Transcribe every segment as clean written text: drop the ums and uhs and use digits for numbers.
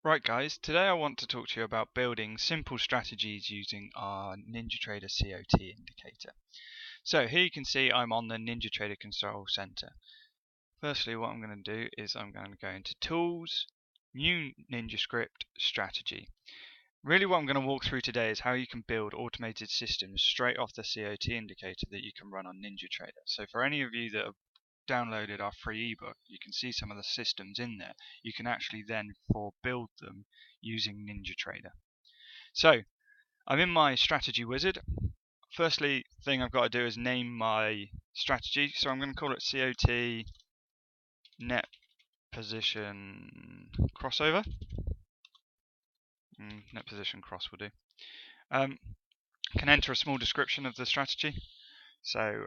Right guys, today I want to talk to you about building simple strategies using our NinjaTrader COT indicator. So here you can see I'm on the NinjaTrader Control Center. Firstly, what I'm going to do is I'm going to go into Tools, New NinjaScript, Strategy. Really what I'm going to walk through today is how you can build automated systems straight off the COT indicator that you can run on NinjaTrader. So for any of you that have downloaded our free ebook, you can see some of the systems in there. You can actually then build them using NinjaTrader. So I'm in my strategy wizard. Firstly thing I've got to do is name my strategy. So I'm going to call it COT net position crossover. Net position cross will do. Can enter a small description of the strategy. So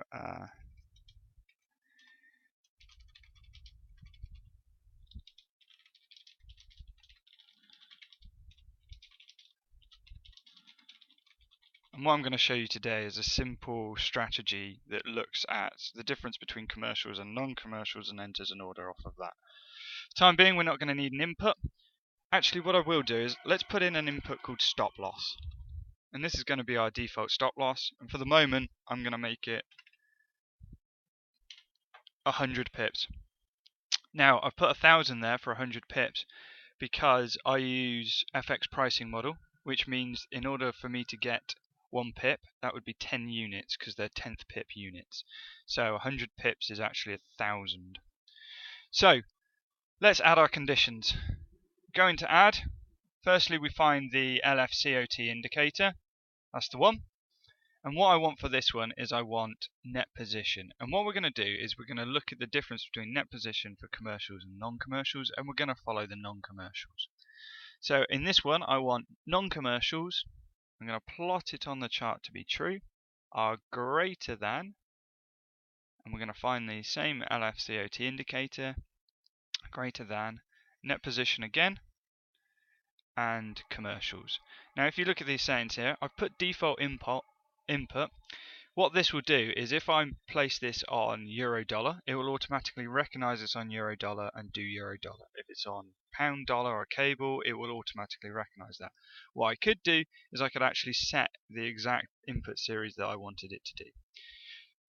and what I'm going to show you today is a simple strategy that looks at the difference between commercials and non-commercials and enters an order off of that. For the time being, we're not going to need an input. Actually, what I will do is let's put in an input called stop loss. And this is going to be our default stop loss. And for the moment, I'm going to make it 100 pips. Now, I've put 1,000 there for 100 pips because I use FX pricing model, which means in order for me to get 1 pip, that would be 10 units because they're 10th pip units. So 100 pips is actually 1,000. So let's add our conditions. Go into add. Firstly, we find the LFCOT indicator. That's the one. And what I want for this one is I want net position. And what we're going to do is we're going to look at the difference between net position for commercials and non-commercials, and we're going to follow the non-commercials. So in this one, I want non-commercials. I'm going to plot it on the chart to be true, are greater than, and we're going to find the same LFCOT indicator, greater than, net position again, and commercials. Now if you look at these settings here, I've put default input. What this will do is if I place this on euro dollar, it will automatically recognize it's on euro dollar and do euro dollar. If it's on pound dollar or cable, it will automatically recognize that. What I could do is I could actually set the exact input series that I wanted it to do.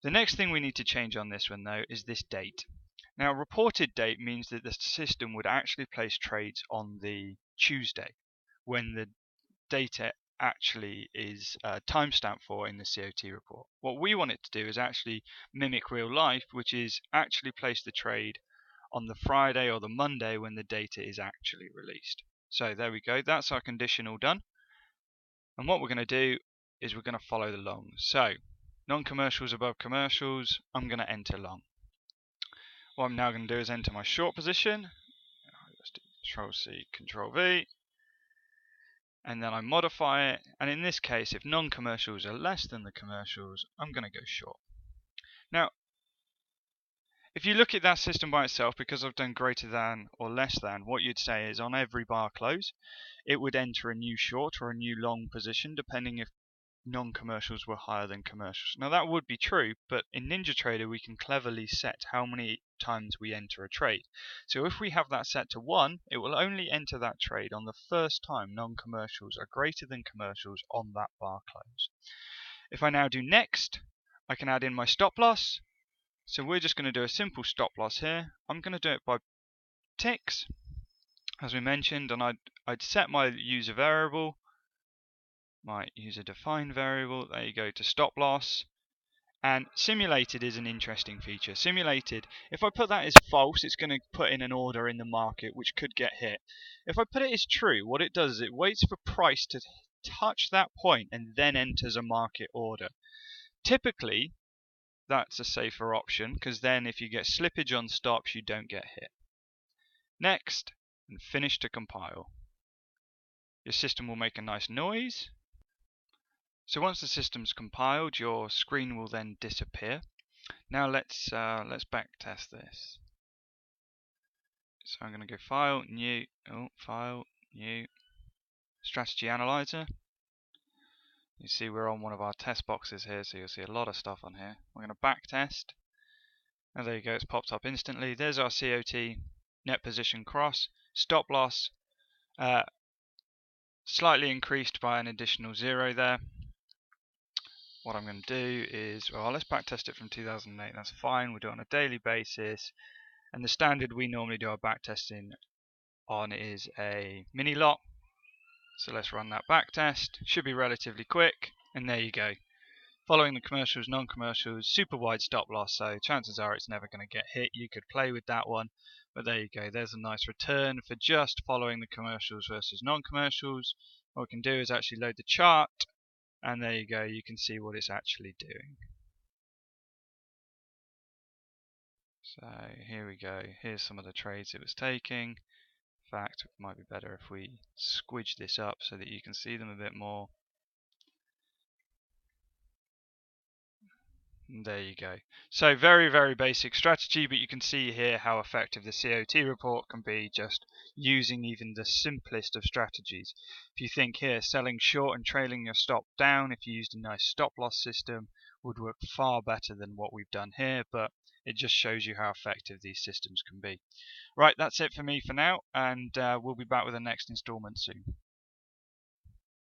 The next thing we need to change on this one though is this date. Now reported date means that the system would actually place trades on the Tuesday when the data actually is timestamped for in the COT report. What we want it to do is actually mimic real life, which is actually place the trade on the Friday or the Monday when the data is actually released. So there we go, that's our condition all done. And what we're going to do is we're going to follow the longs. So non-commercials above commercials, I'm going to enter long. What I'm now going to do is enter my short position. Let's do Control C, Control V. And then I modify it, and in this case if non-commercials are less than the commercials, I'm going to go short. Now if you look at that system by itself, because I've done greater than or less than, what you'd say is on every bar close it would enter a new short or a new long position depending if non-commercials were higher than commercials. Now that would be true, but in NinjaTrader we can cleverly set how many times we enter a trade. So if we have that set to 1, it will only enter that trade on the first time non-commercials are greater than commercials on that bar close. If I now do next, I can add in my stop loss. So we're just going to do a simple stop loss here. I'm going to do it by ticks, as we mentioned, and I'd set my user variable, my user defined variable, there you go, to stop loss. And simulated is an interesting feature. Simulated, if I put that as false, it's going to put in an order in the market which could get hit. If I put it as true, what it does is it waits for price to touch that point and then enters a market order. Typically that's a safer option because then if you get slippage on stops you don't get hit. Next, and finish to compile. Your system will make a nice noise. So once the system's compiled, your screen will then disappear. Now let's backtest this. So I'm going to go File, New, File, New, Strategy Analyzer. You see we're on one of our test boxes here, so you'll see a lot of stuff on here. We're going to backtest. And there you go, it's popped up instantly. There's our COT, net position cross, stop loss, Slightly increased by an additional 0 there. What I'm going to do is, well, let's backtest it from 2008. That's fine. We'll do it on a daily basis. And the standard we normally do our backtesting on is a mini lot. So let's run that backtest. Should be relatively quick. And there you go. Following the commercials, non-commercials, super wide stop loss. So chances are it's never going to get hit. You could play with that one. But there you go. There's a nice return for just following the commercials versus non-commercials. What we can do is actually load the chart. And there you go, you can see what it's actually doing. So here we go, here's some of the trades it was taking. In fact, it might be better if we squidge this up so that you can see them a bit more. And there you go. So very, very basic strategy, but you can see here how effective the COT report can be just using even the simplest of strategies. If you think here, selling short and trailing your stop down, if you used a nice stop loss system, would work far better than what we've done here, but it just shows you how effective these systems can be. Right, that's it for me for now, and we'll be back with the next installment soon.